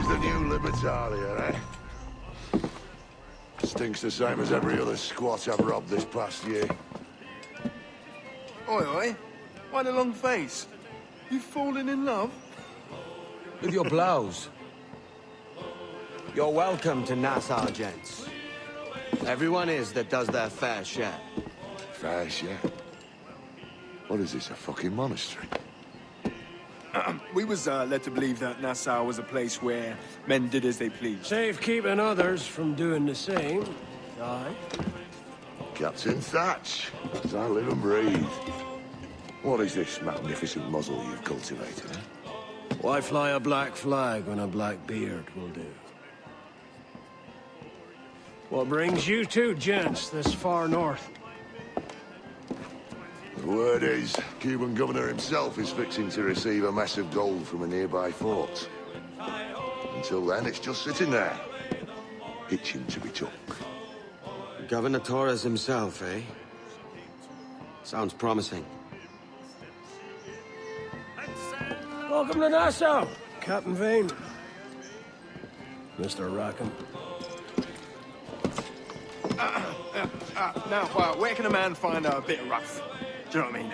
Who's the new Libertalia, eh? Stinks the same as every other squat I've robbed this past year. Oi, oi. Why the long face? You fallen in love? With your blouse. You're welcome to Nassau, gents. Everyone is that does their fair share. Fair share? What is this, a fucking monastery? We was led to believe that Nassau was a place where men did as they pleased. Safe keeping others from doing the same. Aye. Captain Thatch, as I live and breathe. What is this magnificent muzzle you've cultivated, eh? Why fly a black flag when a black beard will do? What brings you two gents this far north? The word is, Cuban governor himself is fixing to receive a mess of gold from a nearby fort. Until then, it's just sitting there, itching to be took. Governor Torres himself, eh? Sounds promising. Welcome to Nassau, Captain Vane. Mr. Rackham. Now, where can a man find a bit rough? Do you know what I mean?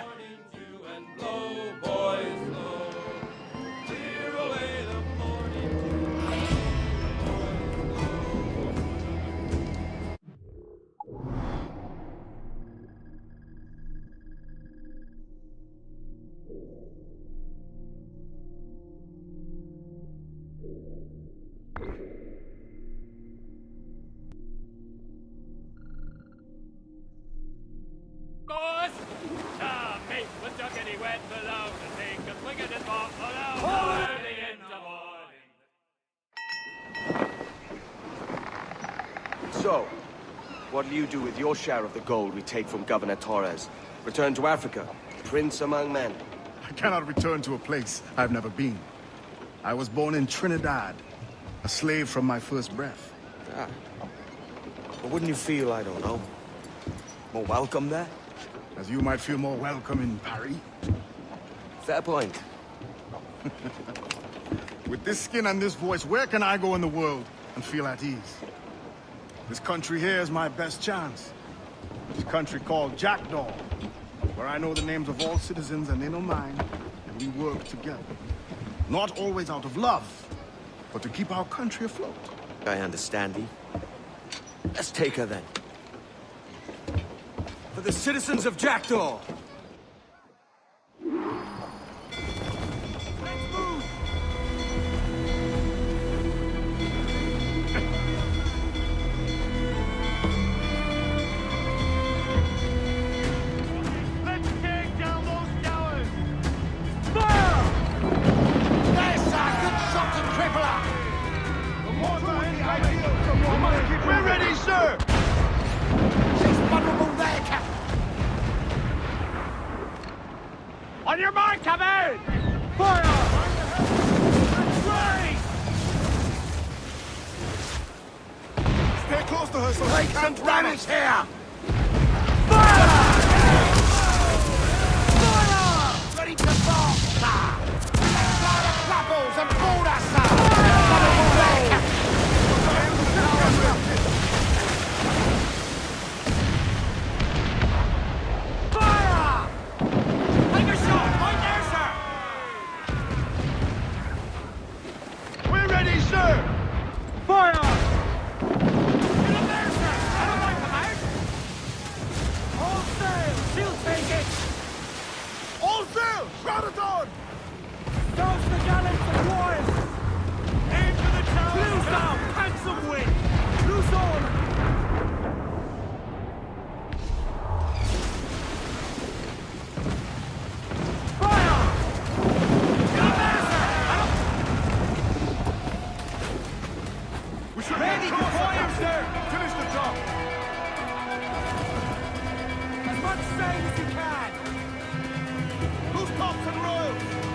Mate, was duck any wet below the thing, cause wicked is more below early in the morning. So, what'll you do with your share of the gold we take from Governor Torres? Return to Africa, prince among men? I cannot return to a place I've never been. I was born in Trinidad, a slave from my first breath. Ah. But wouldn't you feel, I don't know, more welcome there? As you might feel more welcome in Paris. Fair point. With this skin and this voice, where can I go in the world and feel at ease? This country here is my best chance. This country called Jackdaw, where I know the names of all citizens and they know mine, and we work together. Not always out of love, but to keep our country afloat. I understand thee. Let's take her then. For the citizens of Jackdaw! We're ready, sir! On your mark, come in! Fire! Ready! Stay close to her so Take some damage here! Fire! Ready to box, sir! Fire the clapples and board us, sir! Fire! Take a shot! Right there, sir! We're ready, sir! Fire! Get up there, sir! I don't like them out! All sail! She'll take it! all sail! Shroud it on! Toast the gallants and royals! Aim for the tower! Loose down! Handsome wind! Loose on! Fire! Get up there, sir! We should Ready to fire, sir! Finish the job! As much sail as you can! Loose tops and royals!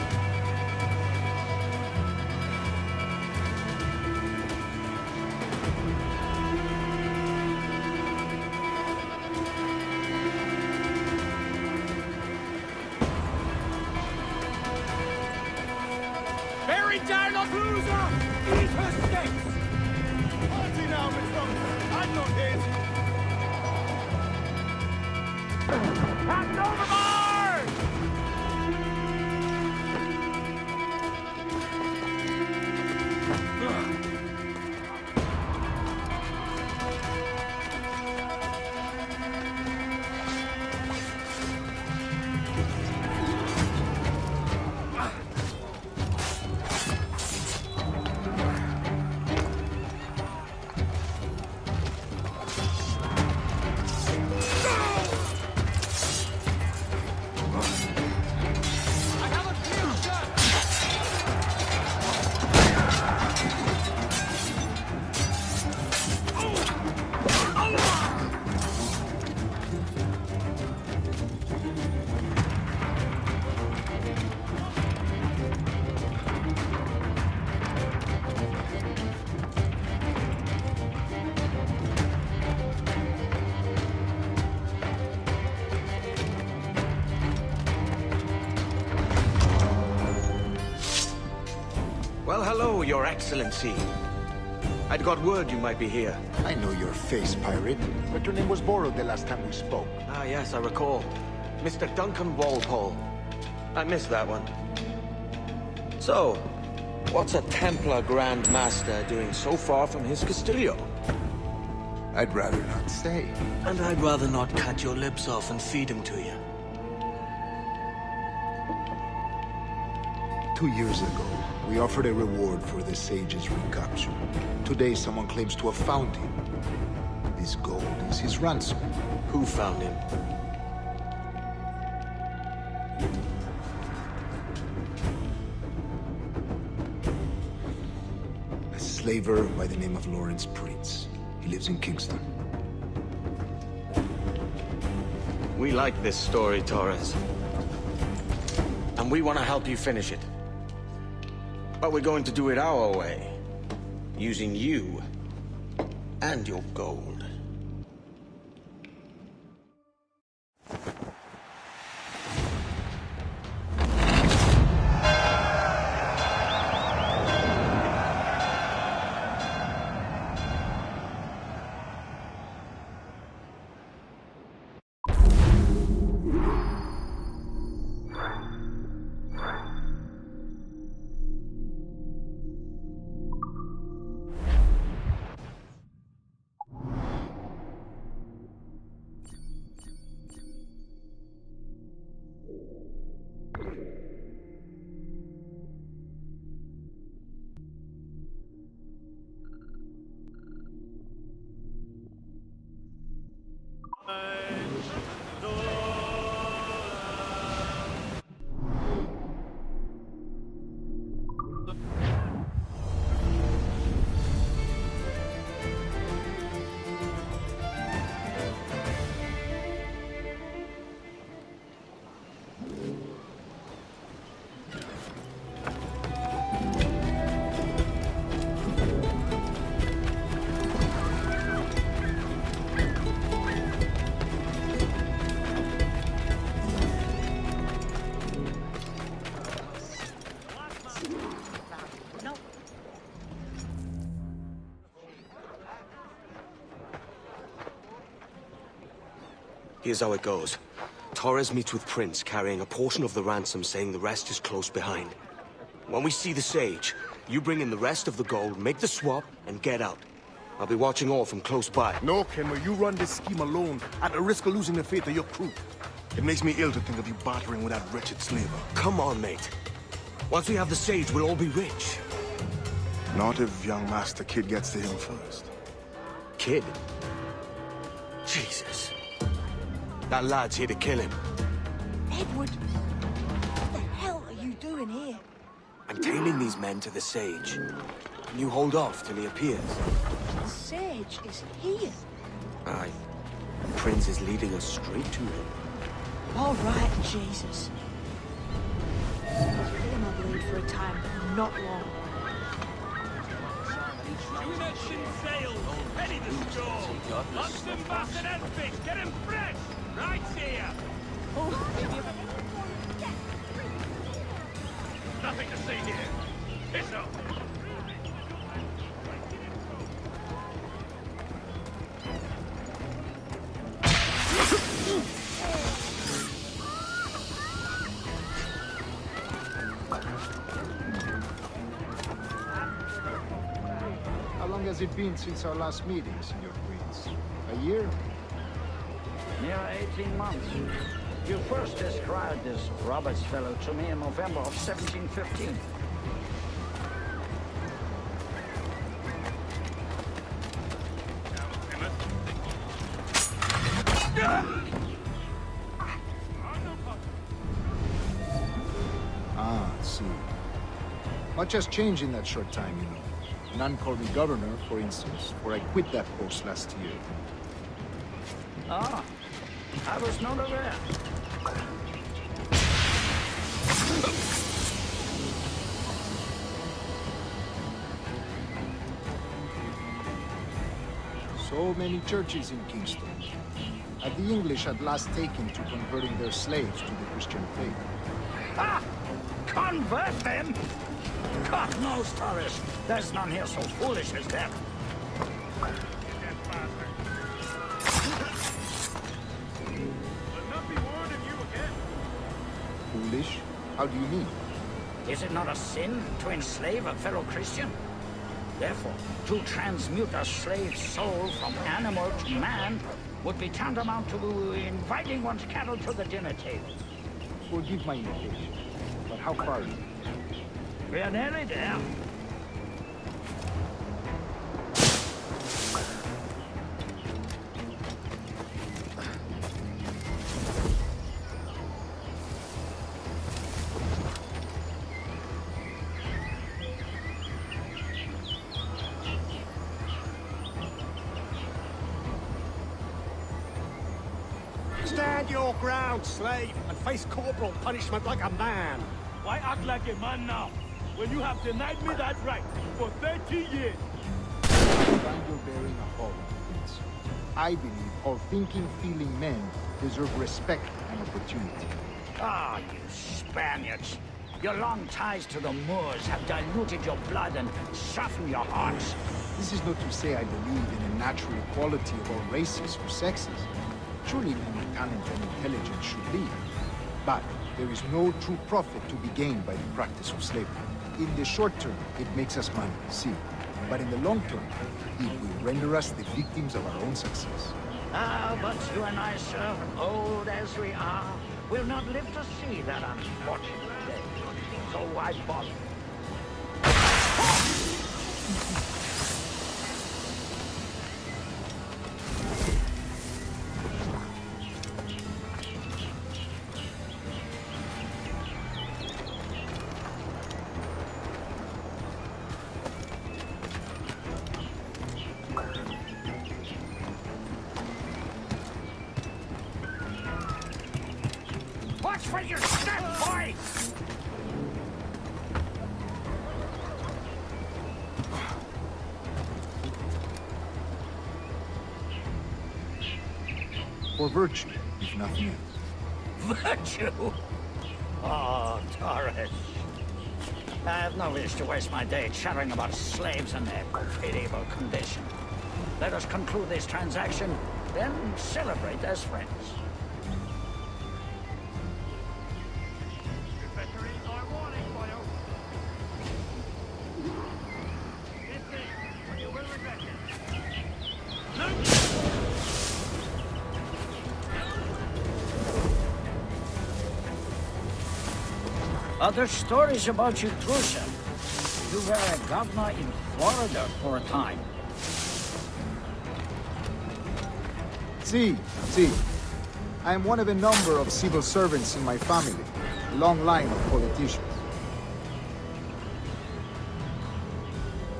eternal loser! Eat her sticks! Party now, Miss Thompson. I'm not his. Captain overboard! Well, hello, Your Excellency. I'd got word you might be here. I know your face, pirate, but your name was borrowed the last time we spoke. Ah, yes, I recall. Mr. Duncan Walpole. I missed that one. So, what's a Templar Grand Master doing so far from his Castillo? I'd rather not say. And I'd rather not cut your lips off and feed him to you. 2 years ago, we offered a reward for the sage's recapture. Today, someone claims to have found him. This gold is his ransom. Who found him? A slaver by the name of Lawrence Prince. He lives in Kingston. We like this story, Torres. And we want to help you finish it. But we're going to do it our way. Using you and your gold. Here's how it goes. Torres meets with Prince, carrying a portion of the ransom, saying the rest is close behind. When we see the sage, you bring in the rest of the gold, make the swap, and get out. I'll be watching all from close by. No, Kenway, you run this scheme alone, at the risk of losing the faith of your crew. It makes me ill to think of you bartering with that wretched slaver. Come on, mate. Once we have the sage, we'll all be rich. Not if young Master Kid gets to him first. Kid? Jesus. That lad's here to kill him. Edward, what the hell are you doing here? I'm tailing these men to the sage. Can you hold off till he appears? The sage is here. Aye. Prince is leading us straight to him. All right, Jesus. Let my bleed for a time, but not long. Union sails, ready to go. Hudson, Bass, and Elphick, get him fresh! Right here! Nothing to see here. How long has it been since our last meeting, Senor Prince? A year? Near 18 months. You first described this Roberts fellow to me in November of 1715. Ah, see. Much has changed in that short time, you know. None called me governor, for instance, for I quit that post last year. Ah, I was not aware. So many churches in Kingston. Have the English at last taken to converting their slaves to the Christian faith? Ah! Convert them? God knows, Torres. There's none here so foolish as them. Foolish? How do you mean? Is it not a sin to enslave a fellow Christian? Therefore, to transmute a slave's soul from animal to man would be tantamount to inviting one's cattle to the dinner table. Forgive my impatience, but how far is it? We are nearly there. Stand your ground, slave, and face corporal punishment like a man. Why act like a man now, when you have denied me that right for 30 years? I find your bearing a hollow, Prince. I believe all thinking, feeling men deserve respect and opportunity. Ah, you Spaniards. Your long ties to the Moors have diluted your blood and softened your hearts. This is not to say I believe in a natural equality of all races or sexes. Surely men with talent and intelligence should lead. But there is no true profit to be gained by the practice of slavery. In the short term, it makes us money, see. But in the long term, it will render us the victims of our own success. Ah, but you and I, sir, old as we are, will not live to see that unfortunate day. So why bother? Watch for your step, boy! For virtue, if nothing else. Virtue? Oh, Torres. I have no wish to waste my day chattering about slaves and their pitiable condition. Let us conclude this transaction, then celebrate as friends. Other stories about you, too, sir. You were a governor in Florida for a time. See. I am one of a number of civil servants in my family. A long line of politicians.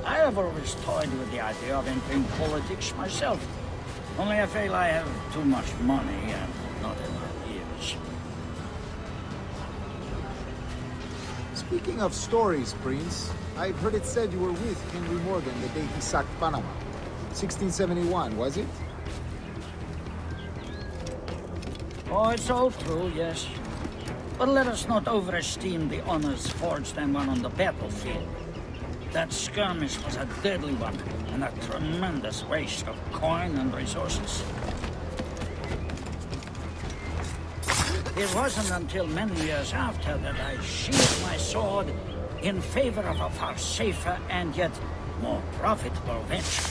I have always toyed with the idea of entering politics myself. Only I feel I have too much money and not enough years. Speaking of stories, Prince, I've heard it said you were with Henry Morgan the day he sacked Panama. 1671, was it? Oh, it's all true, yes. But let us not overesteem the honors forged and won on the battlefield. That skirmish was a deadly one, and a tremendous waste of coin and resources. It wasn't until many years after that I sheathed my sword in favor of a far safer and yet more profitable venture.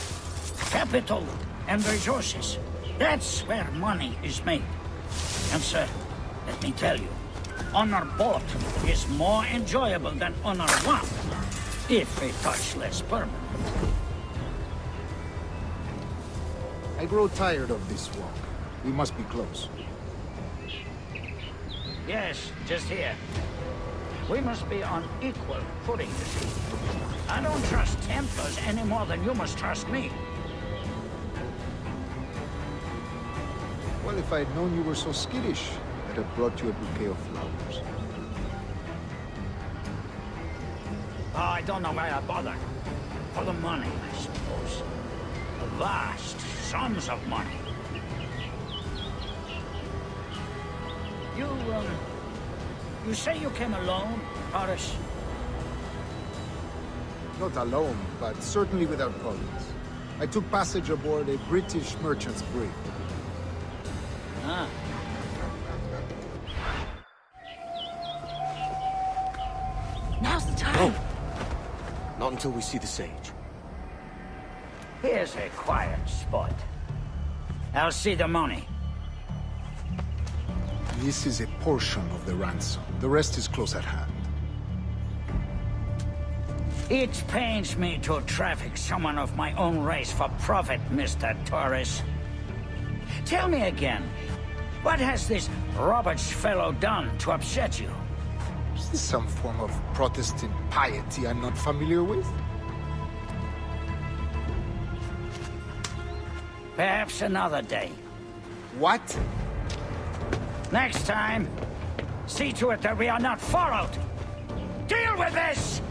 Capital and resources. That's where money is made. And sir, let me tell you, honor bought is more enjoyable than honor won, if a touch less permanent. I grow tired of this walk. We must be close. Yes, just here. We must be on equal footing. I don't trust Templars any more than you must trust me. Well, if I had known you were so skittish, I'd have brought you a bouquet of flowers. Oh, I don't know why I bothered. For the money, I suppose. The vast sums of money. You say you came alone, Horace? Not alone, but certainly without colleagues. I took passage aboard a British merchant's brig. Ah. Now's the time. Not until we see the sage. Here's a quiet spot. I'll see the money. This is a portion of the ransom. The rest is close at hand. It pains me to traffic someone of my own race for profit, Mr. Torres. Tell me again, what has this Roberts fellow done to upset you? Is this some form of Protestant piety I'm not familiar with? Perhaps another day. What? Next time, see to it that we are not followed. Deal with this!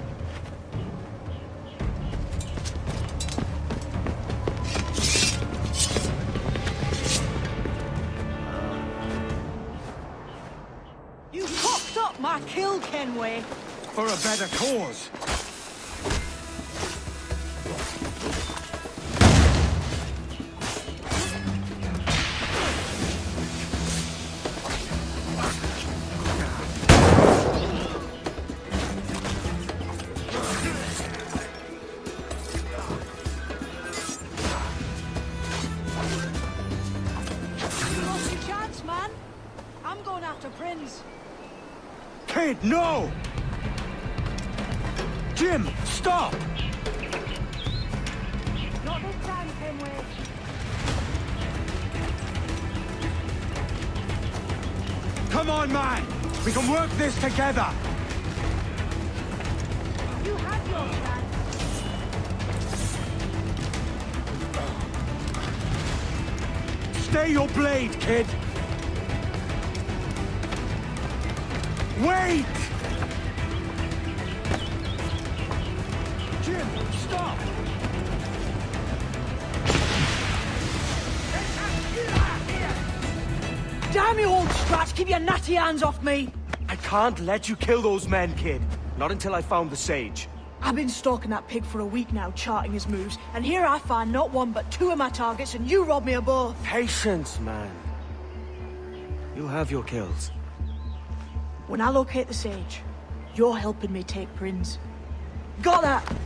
You cocked up my kill, Kenway. For a better cause. Kid, no! Jim, stop! Not this time, Kenway. Come on, man! We can work this together! You had your chance. Stay your blade, kid! Wait! Jim, stop! Damn you, old scratch! Keep your natty hands off me! I can't let you kill those men, kid. Not until I found the sage. I've been stalking that pig for a week now, charting his moves, and here I find not one but two of my targets, and you rob me of both. Patience, man. You'll have your kills. When I locate the sage, you're helping me take Prince. Got that?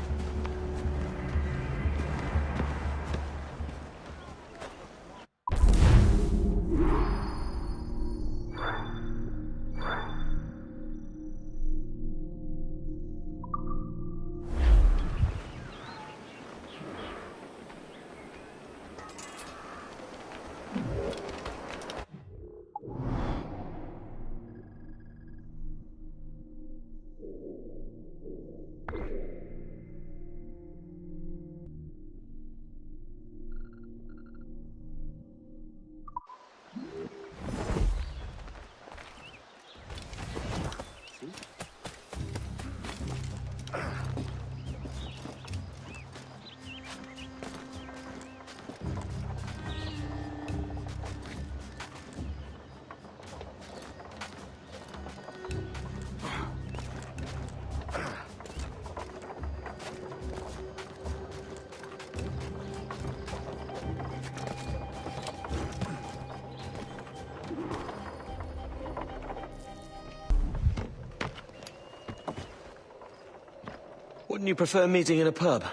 Wouldn't you prefer meeting in a pub?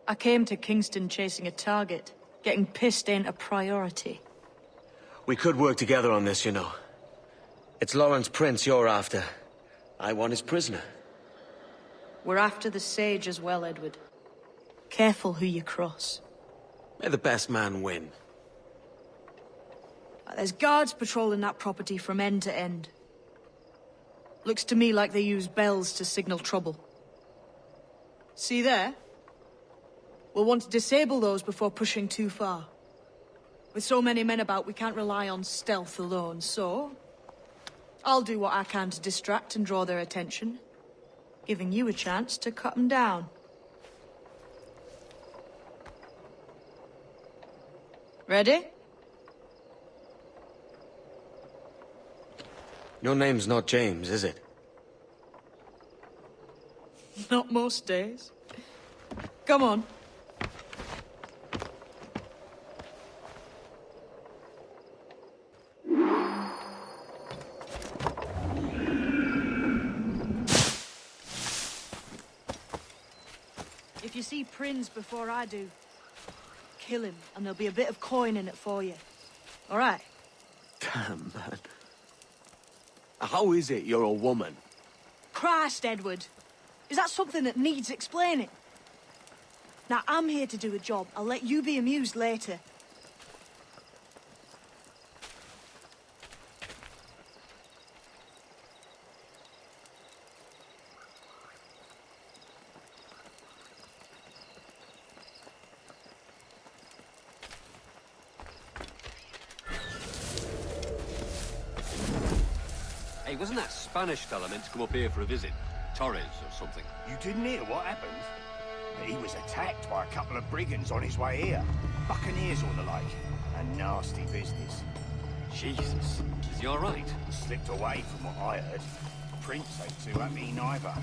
I came to Kingston chasing a target. Getting pissed ain't a priority. We could work together on this, you know. It's Lawrence Prince you're after. I want his prisoner. We're after the Sage as well, Edward. Careful who you cross. May the best man win. There's guards patrolling that property from end to end. Looks to me like they use bells to signal trouble. See there? We'll want to disable those before pushing too far. With so many men about, we can't rely on stealth alone, so... I'll do what I can to distract and draw their attention, giving you a chance to cut them down. Ready? Your name's not James, is it? Not most days. Come on. If you see Prince before I do, kill him, and there'll be a bit of coin in it for you. All right? Damn, man. How is it you're a woman? Christ, Edward. Is that something that needs explaining? Now, I'm here to do a job. I'll let you be amused later. Hey, wasn't that Spanish fella meant to come up here for a visit? Torres or something? You didn't hear what happened? He was attacked by a couple of brigands on his way here. Buccaneers or the like. A nasty business. Jesus. Is he all right? Slipped away from what I heard. Prince ain't too happy neither.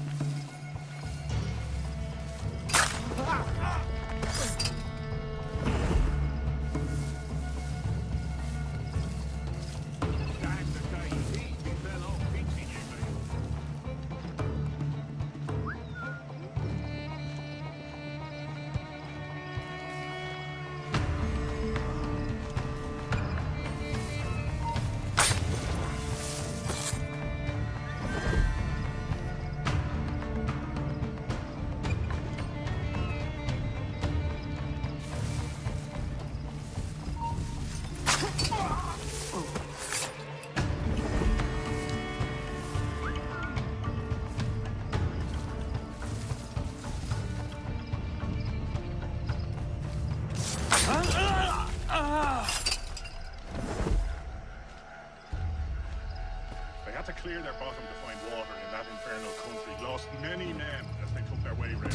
They had to clear their bottom to find water in that infernal country. Lost many men as they took their way round.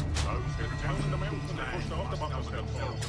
They were down in the mountains and they pushed off the bottom themselves.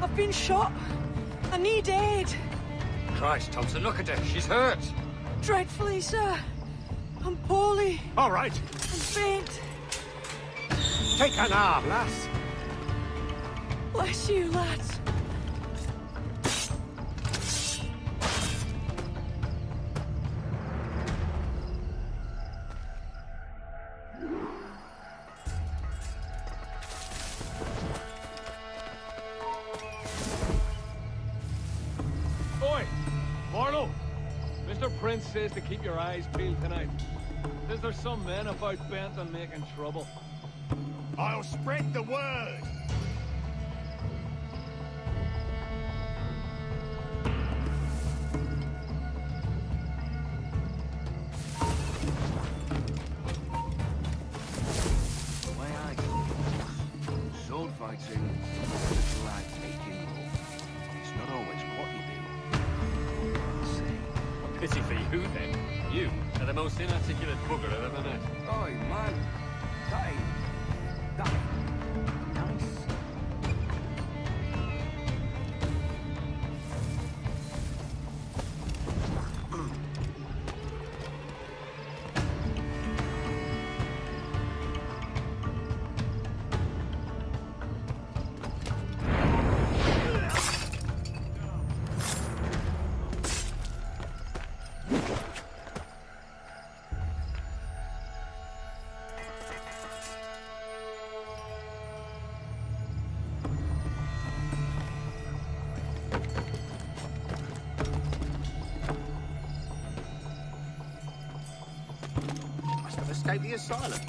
I've been shot. I need aid. Christ, Thompson, look at her. She's hurt. Dreadfully, sir. I'm poorly. All right. I'm faint. Take an arm, lass. Bless you, lads. Oi! Marlowe! Mr. Prince says to keep your eyes peeled tonight. Says there's some men about bent on making trouble. I'll spread the word. The way I see it, sword fighting is like taking off. It's not always what you do. Pity for you, then. You are the most inarticulate bugger I've ever met. Oh, man. That nice. Must have escaped the asylum.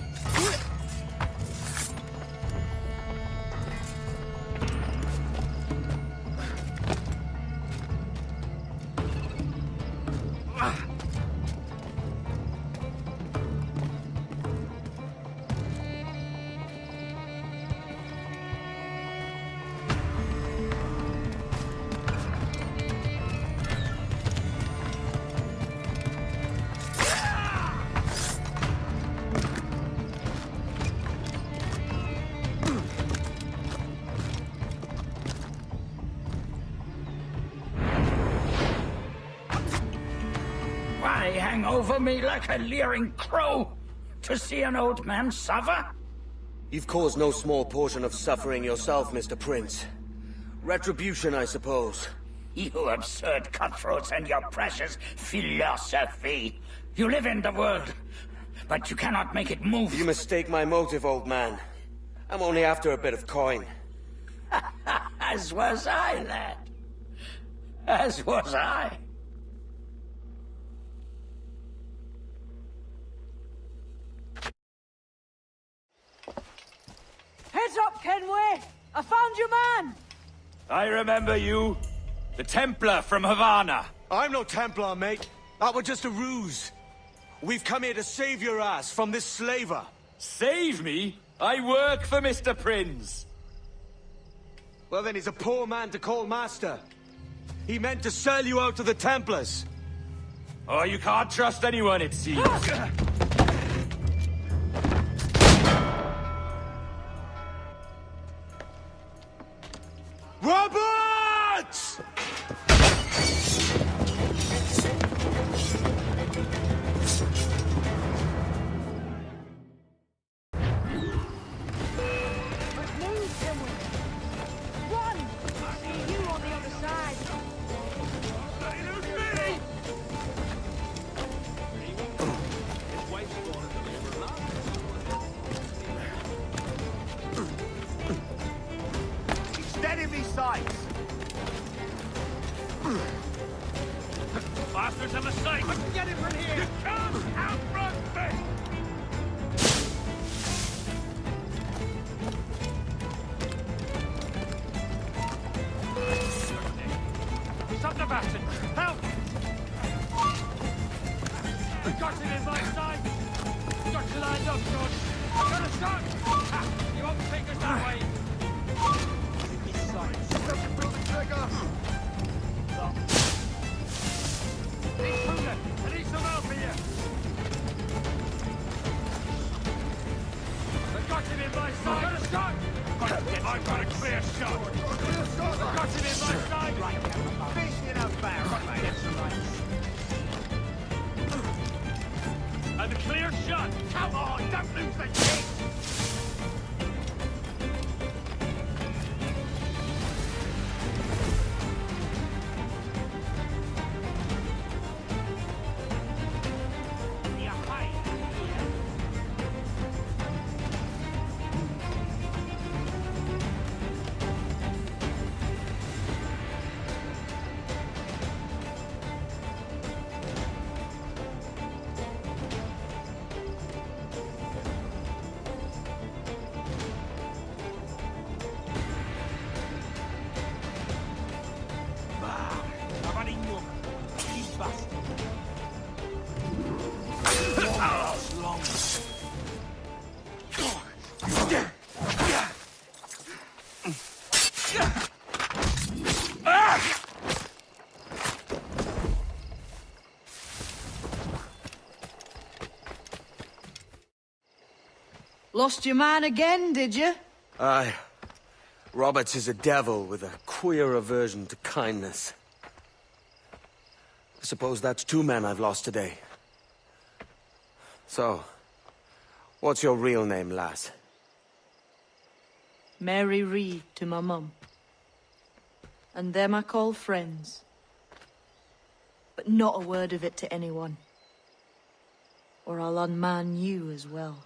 Why hang over me like a leering crow to see an old man suffer? You've caused no small portion of suffering yourself, Mr. Prince. Retribution, I suppose. You absurd cutthroats and your precious philosophy. You live in the world, but you cannot make it move. You mistake my motive, old man. I'm only after a bit of coin. As was I, lad. As was I. Heads up, Kenway! I found your man! I remember you. The Templar from Havana. I'm no Templar, mate. That was just a ruse. We've come here to save your ass from this slaver. Save me? I work for Mr. Prince. Well, then he's a poor man to call master. He meant to sell you out to the Templars. Oh, you can't trust anyone, it seems. Roberts! Move, Kenway! Run! I see you on the other side! Dead in me sights. Bastards, a mistake! I can get him from here! You can't outrun me! Stop the bastard! Help! I got him in my sight! Got you lined up, George! I got a shot! Ha! You won't take us that way! I need some help here! I got him in my sight! Got a shot! I've got a clear shot! I got Lost your man again, did you? Aye. Roberts is a devil with a queer aversion to kindness. I suppose that's 2 men I've lost today. So, what's your real name, lass? Mary Reed to my mum. And them I call friends. But not a word of it to anyone. Or I'll unman you as well.